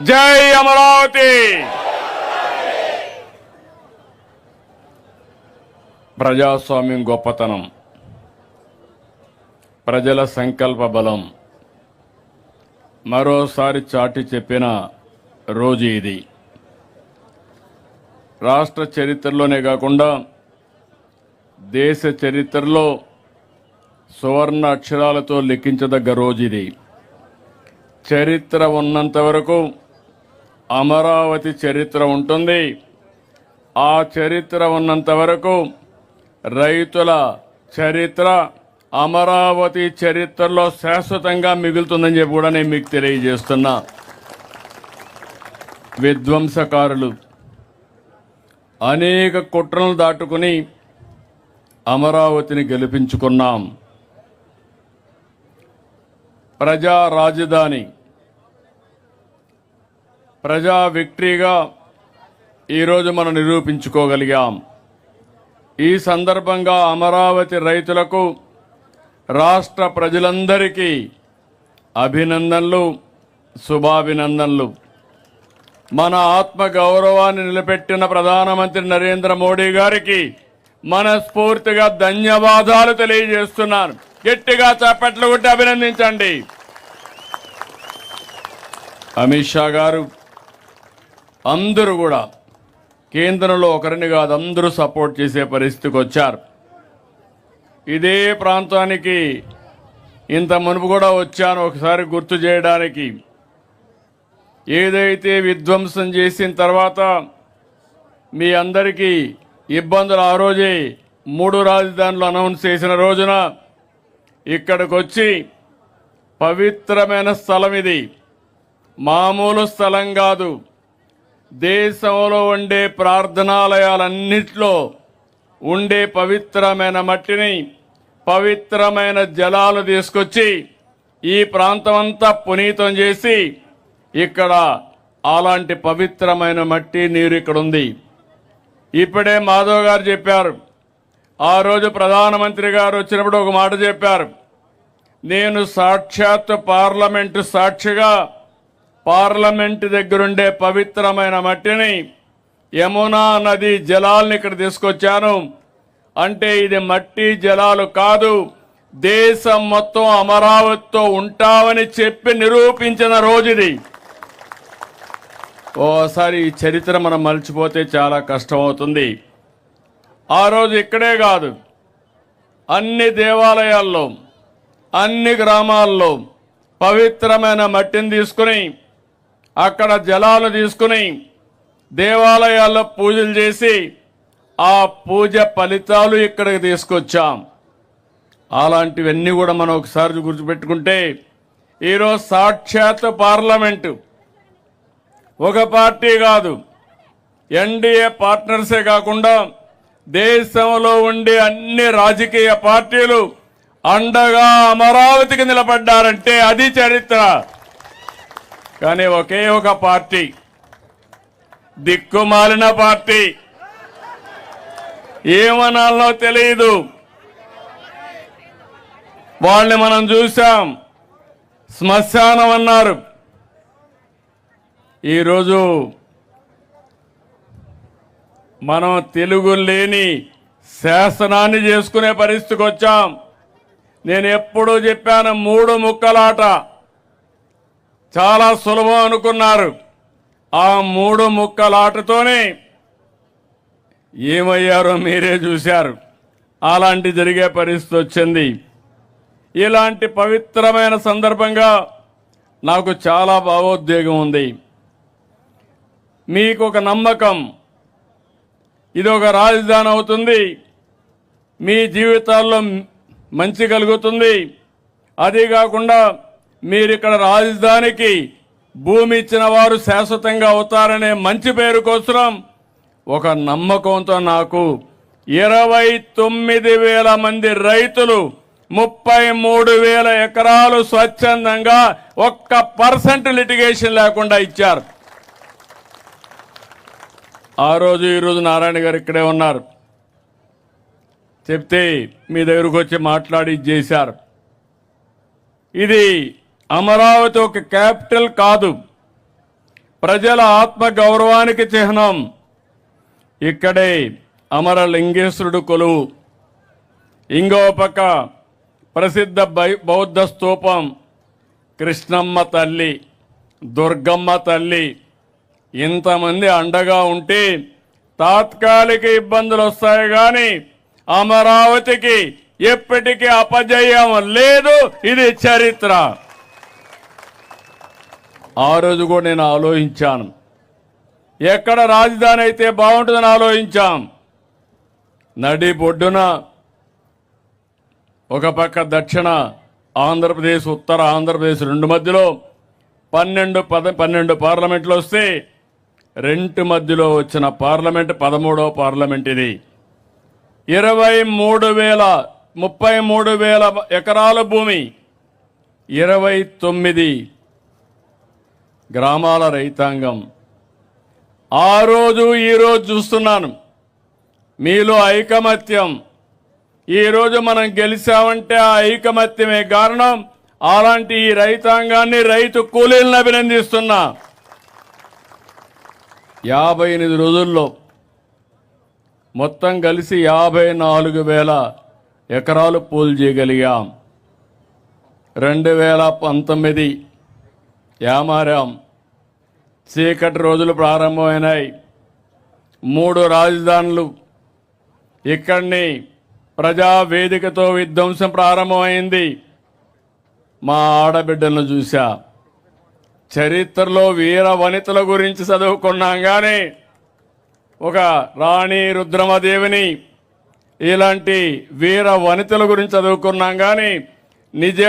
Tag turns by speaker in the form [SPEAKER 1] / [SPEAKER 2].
[SPEAKER 1] జై అమరావతి. ప్రజాస్వామ్యం గొప్పతనం, ప్రజల సంకల్ప బలం మరోసారి చాటి చెప్పిన రోజు ఇది. రాష్ట్ర చరిత్రలోనే కాకుండా దేశ చరిత్రలో సువర్ణ అక్షరాలతో లిఖించదగ్గ రోజు ఇది. చరిత్ర ఉన్నంత వరకు అమరావతి చరిత్ర ఉంటుంది. ఆ చరిత్ర ఉన్నంత వరకు రైతుల చరిత్ర అమరావతి చరిత్రలో శాశ్వతంగా మిగులుతుందని చెప్పి కూడా నేను మీకు తెలియజేస్తున్నా. విధ్వంసకారులు అనేక కుట్రలను దాటుకుని అమరావతిని గెలిపించుకున్నాం. ప్రజా రాజధాని, ప్రజా విక్టరీగా ఈరోజు మనం నిరూపించుకోగలిగాం. ఈ సందర్భంగా అమరావతి రైతులకు, రాష్ట్ర ప్రజలందరికీ అభినందనలు, శుభాభినందనలు. మన ఆత్మ గౌరవాన్ని నిలబెట్టిన ప్రధానమంత్రి నరేంద్ర మోడీ గారికి మనస్ఫూర్తిగా ధన్యవాదాలు తెలియజేస్తున్నాను. గట్టిగా చప్పట్లు కొట్టి అభినందించండి. అమిత్ షా గారు, అందరూ కూడా కేంద్రంలో ఒకరిని కాదు అందరూ సపోర్ట్ చేసే పరిస్థితికి వచ్చారు. ఇదే ప్రాంతానికి ఇంత మునుపు కూడా వచ్చాను, ఒకసారి గుర్తు చేయడానికి. ఏదైతే విధ్వంసం చేసిన తర్వాత మీ అందరికీ ఇబ్బందులు ఆ రోజే 3 రాజధానులు అనౌన్స్ చేసిన రోజున ఇక్కడికి వచ్చి పవిత్రమైన స్థలం ఇది, మామూలు స్థలం కాదు. దేశంలో ఉండే ప్రార్థనాలయాలన్నిట్లో ఉండే పవిత్రమైన మట్టిని, పవిత్రమైన జలాలు తీసుకొచ్చి ఈ ప్రాంతం అంతా పునీతం చేసి ఇక్కడ అలాంటి పవిత్రమైన మట్టి నీరు ఇక్కడ ఉంది. ఇప్పుడే మాధవ్ గారు చెప్పారు, ఆ రోజు ప్రధానమంత్రి గారు వచ్చినప్పుడు ఒక మాట చెప్పారు. నేను సాక్షాత్ పార్లమెంటు సాక్షిగా పార్లమెంటు దగ్గరుండే పవిత్రమైన మట్టిని, యమునా నది జలాలను ఇక్కడ తీసుకొచ్చాను. అంటే ఇది మట్టి జలాలు కాదు, దేశం మొత్తం అమరావతితో ఉంటామని చెప్పి నిరూపించిన రోజుది. ఓసారి ఈ చరిత్ర మనం మర్చిపోతే చాలా కష్టమవుతుంది. ఆ రోజు ఇక్కడే కాదు, అన్ని దేవాలయాల్లో, అన్ని గ్రామాల్లో పవిత్రమైన మట్టిని తీసుకుని, అక్కడ జలాలు తీసుకుని దేవాలయాల్లో పూజలు చేసి ఆ పూజ ఫలితాలు ఇక్కడికి తీసుకొచ్చాం. అలాంటివన్నీ కూడా మనం ఒకసారి గుర్తుపెట్టుకుంటే ఈరోజు సాక్షాత్ పార్లమెంటు ఒక పార్టీ కాదు, ఎన్డీఏ పార్ట్నర్సే కాకుండా దేశంలో ఉండే అన్ని రాజకీయ పార్టీలు అండగా అమరావతికి నిలబడ్డారంటే అది చరిత్ర. కానీ ఒకే ఒక పార్టీ, దిక్కుమాలిన పార్టీ, ఏమనాలో తెలియదు, వాళ్ళని మనం చూసాం. శ్మశానం అన్నారు. ఈరోజు మనం తెలుగు లేని శాసనాన్ని చేసుకునే పరిస్థితికి వచ్చాం. నేను ఎప్పుడూ చెప్పాను, 3 ముక్కలాట చాలా సులభం అనుకున్నారు. ఆ 3 ముక్కలాటతోనే ఏమయ్యారో మీరే చూశారు. అలాంటి జరిగే పరిస్థితి వచ్చింది. ఇలాంటి పవిత్రమైన సందర్భంగా నాకు చాలా భావోద్వేగం ఉంది. మీకు ఒక నమ్మకం, ఇది ఒక రాజధాని అవుతుంది, మీ జీవితాల్లో మంచి కలుగుతుంది. అదే కాకుండా మీరు ఇక్కడ రాజధానికి భూమి ఇచ్చిన వారు శాశ్వతంగా అవుతారనే మంచి పేరు కోసం ఒక నమ్మకంతో నాకు 29,000 మంది రైతులు 33,000 ఎకరాలు స్వచ్ఛందంగా 1% లిటిగేషన్ లేకుండా ఇచ్చారు. ఆ రోజు ఈరోజు నారాయణ గారు ఇక్కడే ఉన్నారు. చెప్తే మీ దగ్గరకు వచ్చి మాట్లాడి చేశారు. ఇది అమరావతి ఒక క్యాపిటల్ కాదు, ప్రజల ఆత్మ గౌరవానికి చిహ్నం. ఇక్కడే అమరలింగేశ్వరుడు కొలువు. ఇంకో పక్క ప్రసిద్ధ బౌద్ధ స్తూపం, కృష్ణమ్మ తల్లి, దుర్గమ్మ తల్లి. ఇంతమంది అండగా ఉంటే తాత్కాలిక ఇబ్బందులు వస్తాయి కానీ అమరావతికి ఎప్పటికీ అపజయం లేదు. ఇది చరిత్ర. ఆ రోజు కూడా నేను ఆలోచించాను, ఎక్కడ రాజధాని అయితే బాగుంటుందని ఆలోచించాం. నడి బొడ్డున ఒక పక్క దక్షిణ ఆంధ్రప్రదేశ్, ఉత్తర ఆంధ్రప్రదేశ్ రెండు మధ్యలో 12 పార్లమెంట్లు వస్తే రెండు మధ్యలో వచ్చిన పార్లమెంట్ 13వ పార్లమెంట్ ఇది. 33,000 ఎకరాల భూమి, 29 గ్రామాల రైతాంగం. ఆ రోజు ఈరోజు చూస్తున్నాను మీలో ఐకమత్యం. ఈరోజు మనం గెలిచామంటే ఆ ఐకమత్యమే కారణం. అలాంటి ఈ రైతాంగాన్ని, రైతు కూలీలను అభినందిస్తున్నా. 58 రోజుల్లో మొత్తం కలిసి 54,000 ఎకరాలు పూలు చేయగలిగాం. 2019 యామారాం. చీకటి రోజులు ప్రారంభమైనాయి. 3 రాజధానులు. ఇక్కడిని ప్రజావేదికతో విధ్వంసం ప్రారంభమైంది. మా ఆడబిడ్డలను చూశా. చరిత్రలో వీర వనితల గురించి చదువుకున్నాం కానీ ఒక రాణి రుద్రమదేవిని ఇలాంటి వీర వనితల గురించి చదువుకున్నాం కానీ నిజం